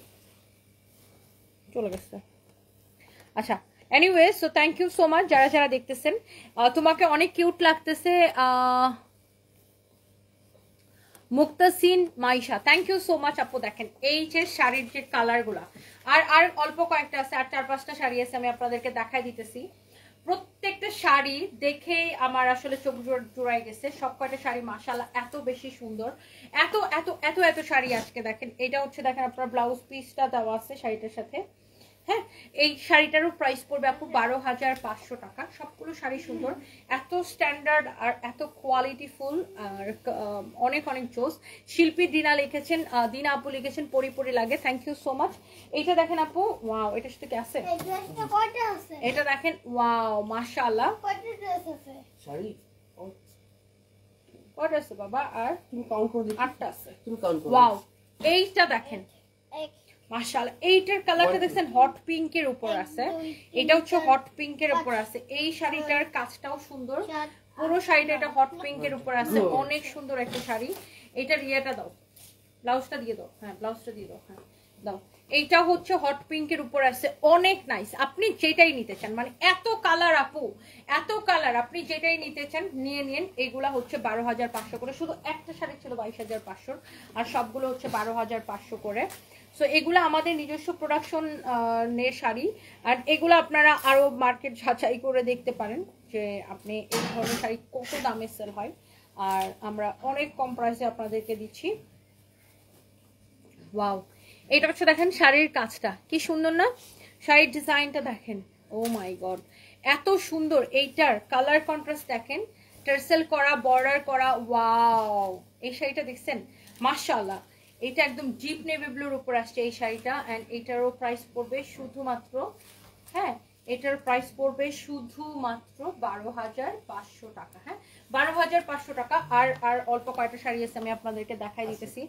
চলে গেছে। আচ্ছা, anyway, so thank you so much যারা যারা দেখতেছেন। তোমাকে অনেক কিউট লাগতেছে Muktasin Maisha, thank you so much আপু। দেখেন এই যে শাড়ির যে কালারগুলা, আর অল্প কয়েকটা আছে, আর 4-5টা শাড়ি আছে, আমি আপনাদেরকে দেখাই দিতেছি। প্রত্যেকটা শাড়ি দেখেই আমার আসলে চোখ জোড়াই গেছে। সব কয়টা শাড়ি মাশাআল্লাহ এত বেশি সুন্দর, এত এত এত এত শাড়ি আজকে দেখেন। এটা হচ্ছে দেখেন আপনার ব্লাউজ পিসটা দেওয়া আছে শাড়িটার সাথে। হ্যাঁ, এই শাড়িটারও প্রাইস পড়বে আপু 12,500 টাকা। সবগুলো শাড়ি সুন্দর, এত স্ট্যান্ডার্ড আর এত কোয়ালিটিফুল, আর অনেক অনেক জোস। শিল্পী দিনা লিখেছেন, দিনা আপু লিখেছেন পরি লাগে, থ্যাংক ইউ সো মাচ। এইটা দেখেন আপু, ওয়াও, এটা সাথে কি আছে? এটা দেখেন, ওয়াও মাশাআল্লাহ, শাড়ি কয়টা আছে বাবা? আর তুমি কাউন্ট করে দেখো, 8টা আছে। তুমি কাউন্ট করো। ওয়াও, এইটা দেখেন মাশাআল্লাহ, এইটার কালারটা দেখছেন হট পিঙ্কের উপর আছে। এটা হচ্ছে হট পিঙ্কের উপর আছে। এই শাড়িটার কাজটাও সুন্দর, পুরো শাড়িটা এটা হট পিঙ্কের উপর আছে, অনেক সুন্দর একটা শাড়ি। এইটার ইয়েটা দাও, ব্লাউজটা দিয়ে দাও। হ্যাঁ, ব্লাউজটা দিয়ে দাও, হ্যাঁ দাও। এইটা হচ্ছে হট পিঙ্কের উপর আছে, অনেক নাইস। আপনি যেটাই নিতে চান, মানে এত কালার আপু, এত কালার, আপনি যেটাই নিতে চান নিয়ে নিন। এগুলা হচ্ছে 12,500 করে। শুধু একটা শাড়ি ছিল 22,500, আর সবগুলো হচ্ছে 12,500 করে। সো এগুলো আমাদের নিজস্ব প্রোডাকশন নের শাড়ি, আর এগুলো আপনারা আরো মার্কেট যাচাই করে দেখতে পারেন যে আপনি এই ধরনের শাড়ি কত দামে সেল হয়, আর আমরা অনেক কম প্রাইসে আপনাদেরকে দিচ্ছি। ওয়াও, এটা হচ্ছে দেখেন শাড়ির কাজটা কি সুন্দর না, শাড়ির ডিজাইনটা দেখেন, ও মাই গড এত সুন্দর। এইটার কালার কন্ট্রাস্ট দেখেন, টার্সেল করা, বর্ডার করা, ওয়াও। এই শাড়িটা দেখছেন মাশাআল্লাহ, এটা একদম ডিপ নেভি ব্লুর উপর আসছে এই শাড়িটা। এন্ড এটারও প্রাইস পড়বে শুধুমাত্র, হ্যাঁ এটার প্রাইস পড়বে শুধুমাত্র 12,500 টাকা। হ্যাঁ, 12,500 টাকা। আর অল্প কয়টা শাড়ি আছে আমি আপনাদেরকে দেখাই দিতেছি।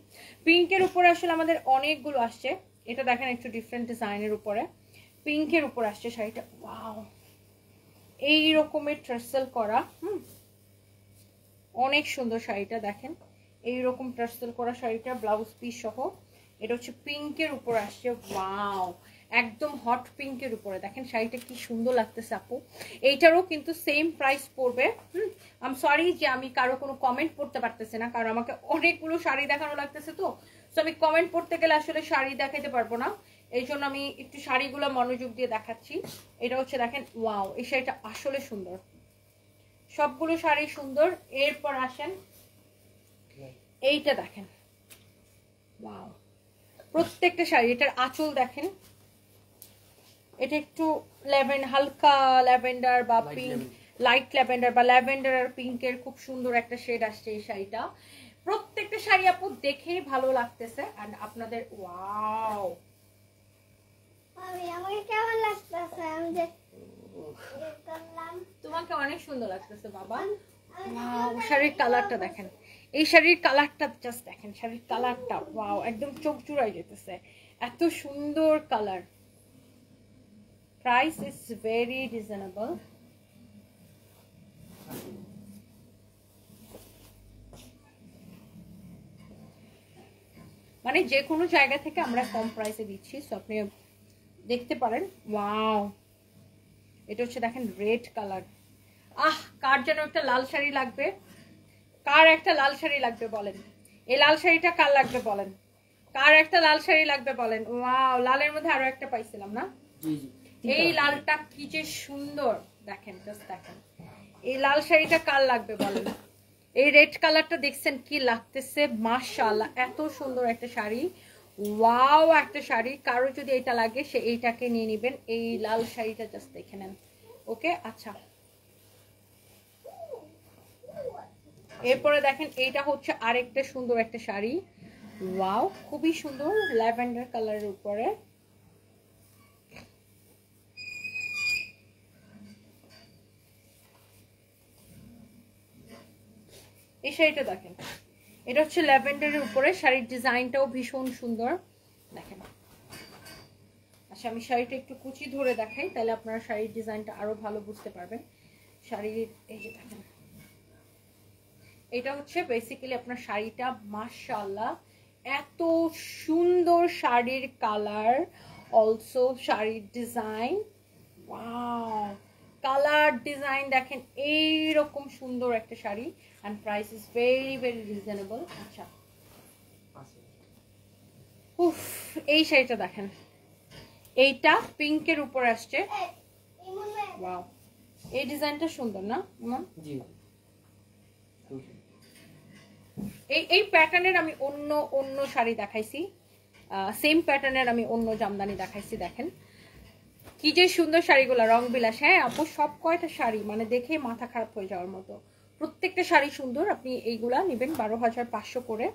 পিঙ্কের উপরে আসলে আমাদের অনেকগুলো আসছে। এটা দেখেন একটু ডিফারেন্ট ডিজাইনের উপরে পিঙ্কের উপর আসছে শাড়িটা, ওয়াও, এই রকমের টার্সেল করা, অনেক সুন্দর শাড়িটা দেখেন, এইরকম টার্সেল করা শাড়িটা ব্লাউজ পিস সহ। এটা হচ্ছে পিঙ্কের উপর আসছে, ওয়াও, একদম হট পিঙ্কের উপরে দেখেন শাড়িটা কি সুন্দর লাগতেছে আপু। এইটারও কিন্তু সেম প্রাইস পড়বে। আম সরি যে আমি কারো কোনো কমেন্ট পড়তে পারতেছি না, কারণ আমাকে অনেকগুলো শাড়ি দেখানো লাগতেছে, তো আমি কমেন্ট পড়তে গেলে আসলে শাড়ি দেখাতে পারবো না, এই জন্য আমি একটু শাড়িগুলো মনোযোগ দিয়ে দেখাচ্ছি। এটা হচ্ছে দেখেন, ওয়াও, এই শাড়িটা আসলে সুন্দর, সবগুলো শাড়ি সুন্দর। এরপর আসেন এইটা দেখেন, ওয়াও, প্রত্যেকটা শাড়ি। এটার আঁচল দেখেন, এটা একটু হালকা ল্যাভেন্ডার বা পিঙ্ক, লাইট ল্যাভেন্ডার বা ল্যাভেন্ডার আর পিঙ্কের খুব সুন্দর একটা শেড আসছে এই শাড়িটা। প্রত্যেকটা শাড়ি আপু দেখেই ভালো লাগতেছে। আর আপনাদের, ওয়াও, আমাকে কেমন লাগতেছে? আমি যে করলাম, তোমাকে অনেক সুন্দর লাগতেছে বাবা। ওয়াও, শাড়ির কালারটা দেখেন, এই শাড়ির কালারটা জাস্ট দেখেন, শাড়ির কালারটা, ওয়াও, একদম চোখ জুড়াই যেতেছে, এত সুন্দর colour. Price is very reasonable. মানে যে কোনো জায়গা থেকে আমরা কম প্রাইসে দিচ্ছি, সো আপনি দেখতে পারেন। ওয়াও, এটা হচ্ছে দেখেন রেড কালার। কার যেন একটা লাল শাড়ি লাগবে, কার একটা লাল শাড়ি লাগবে বলেন, এই লাল শাড়িটা কার লাগবে বলেন, কার একটা লাল শাড়ি লাগবে বলেন। ওয়াও, লালের মধ্যে আরো একটা পাইছিলাম না, এই লালটা কি যে সুন্দর দেখেন, জাস্ট দেখেন এই লাল শাড়িটা কার লাগবে বলেন। এই রেড কালারটা দেখছেন কি লাগতেছে, মাশাআল্লাহ, এত সুন্দর একটা শাড়ি, ওয়াও একটা শাড়ি, কারো যদি এটা লাগে সে এইটাকে নিয়ে নেবেন। এই লাল শাড়িটা জাস্ট দেখে নেন। ওকে, আচ্ছা এরপরে দেখেন এইটা হচ্ছে আরেকটা সুন্দর একটা শাড়ি। ওয়াও, খুবই সুন্দর ল্যাভেন্ডার কালারের উপরে। এই শাড়িটা দেখেন, এটা হচ্ছে ল্যাভেন্ডারের উপরে, শাড়ির ডিজাইনটাও ভীষণ সুন্দর দেখেন। আচ্ছা আমি শাড়িটা একটু কুচি ধরে দেখাই, তাহলে আপনারা শাড়ির ডিজাইনটা আরো ভালো বুঝতে পারবেন। শাড়ির এই যে দেখেন, এটা হচ্ছে বেসিক্যালি আপনার শাড়িটা, মাশাআল্লাহ এত সুন্দর শাড়ির কালার, অলসো শাড়ির ডিজাইন। ওয়াও, কালার ডিজাইন দেখেন, এইরকম সুন্দর একটা sari, and price is very very reasonable. আচ্ছা উফ, এই শাড়িটা দেখেন, এইটা পিঙ্কের উপর আসছে। ওয়াও, এই ডিজাইনটা সুন্দর না ইমন? জি, এই প্যাটার্নের আমি অন্য অন্য শাড়ি দেখাইছি, সেম প্যাটার্নের আমি অন্য জামদানি দেখাইছি। দেখেন কি যে সুন্দর শাড়িগুলো, রং বিলাস। হ্যাঁ আপু, সব কয়টা শাড়ি মানে দেখে মাথা খারাপ হয়ে যাওয়ার মতো, প্রত্যেকটা শাড়ি সুন্দর। আপনি এইগুলা নেবেন 12,500 করে।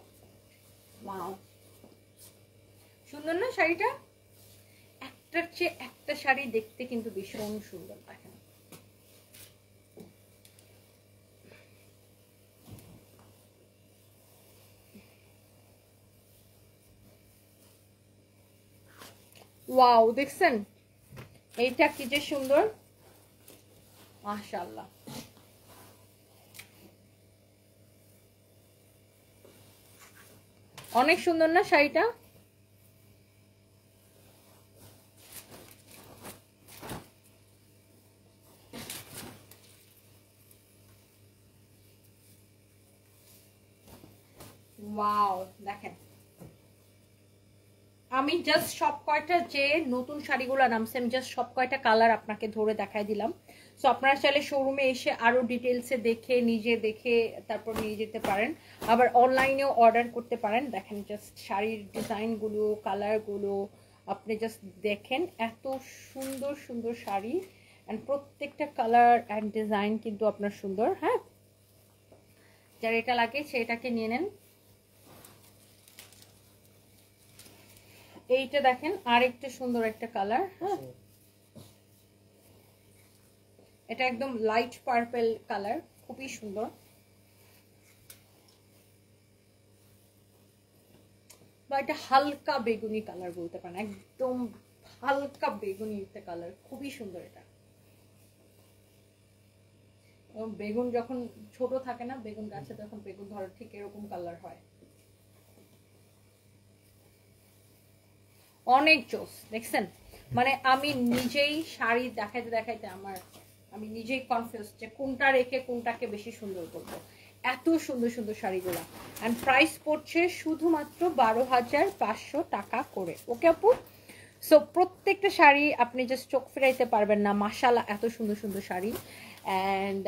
ওয়াও, সুন্দর না শাড়িটা? একটার চেয়ে একটা শাড়ি দেখতে কিন্তু ভীষণ সুন্দর। দেখেন ওয়াও, দেখছেন এইটা কি যে সুন্দর, মাশাআল্লাহ। অনেক সুন্দর না শাড়িটা? ওয়াও, দেখেন আমি জাস্ট সব কয়টা যে নতুন শাড়িগুলো নামছে, আমি জাস্ট সব কয়টা কালার আপনাকে ধরে দেখাই দিলাম। সো আপনারা চাইলে শোরুমে এসে আরো ডিটেলসে দেখে, নিজে দেখে তারপর নিয়ে যেতে পারেন, আবার অনলাইনেও অর্ডার করতে পারেন। দেখেন জাস্ট শাড়ির ডিজাইনগুলো, কালারগুলো আপনি জাস্ট দেখেন, এত সুন্দর সুন্দর শাড়ি, অ্যান্ড প্রত্যেকটা কালার অ্যান্ড ডিজাইন কিন্তু আপনার সুন্দর। হ্যাঁ, যার এটা লাগে সেটাকে নিয়ে নেন। এইটা দেখেন আরেকটা সুন্দর একটা কালার। হ্যাঁ, এটা একদম লাইট পার্পল কালার, খুবই সুন্দর। বা এটা হালকা বেগুনি কালার বলতে পারেন, একদম হালকা বেগুনি একটা কালার, খুবই সুন্দর এটা। বেগুন যখন ছোট থাকে না, বেগুন গাছে তখন বেগুন ধরে, ঠিক এরকম কালার হয়। অনেক জোস, দেখছেন? মানে আমি নিজেই শাড়ি দেখাইতে দেখাইতে আমি নিজেই কনফিউজ যে কোনটা রেখে কোনটাকে বেশি সুন্দর করবো। এত সুন্দর সুন্দর শাড়িগুলা, এন্ড প্রাইস পড়ছে শুধুমাত্র 12,500 টাকা করে। ওকে আপু, সো প্রত্যেকটা শাড়ি আপনি জাস্ট চোখ ফেরাইতে পারবেন না, মাশাআল্লাহ এত সুন্দর সুন্দর sari. And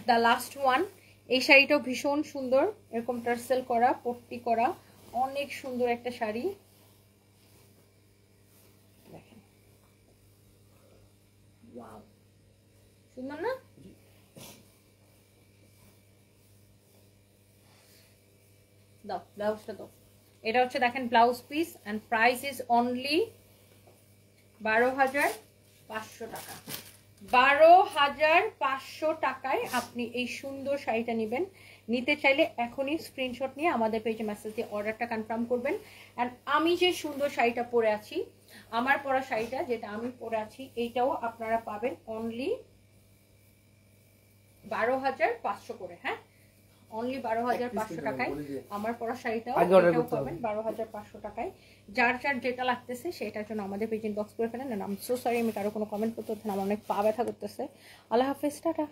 the last one, এই শাড়িটাও ভীষণ সুন্দর, এরকম টার্সেল করা, পট্টি করা, অনেক সুন্দর একটা শাড়ি। দেখেন ওয়াও, সুন্দর না? দাও ব্লাউজটা দাও। এটা হচ্ছে দেখেন blouse piece, and price is only 12,500 টাকা। 12,500 টাকায় আপনি এই সুন্দর শাড়িটা নেবেন। নিতে চাইলে এখনই স্ক্রিনশট নিয়ে আমাদের পেজে মেসেজ দিয়ে অর্ডারটা কনফার্ম করবেন। অ্যান্ড আমি যে সুন্দর শাড়িটা পরে আছি, আমার পরা শাড়িটা যেটা আমি পরে আছি, এইটাও আপনারা পাবেন অনলি 12,500 করে। হ্যাঁ, অনলি 12,500 টাকায় আমার পরা শাড়িটাও পাবেন 12,500 টাকায়। যার যার যেটা লাগতেছে সেটার জন্য আমাদের পেজ ইনবক্স করে ফেলেন। আই এম সো সরি, আমি কারো কোনো কমেন্ট করতে হচ্ছে না, আমার অনেক পা ব্যথা করতেছে। আল্লাহ হাফেজ, টাটা।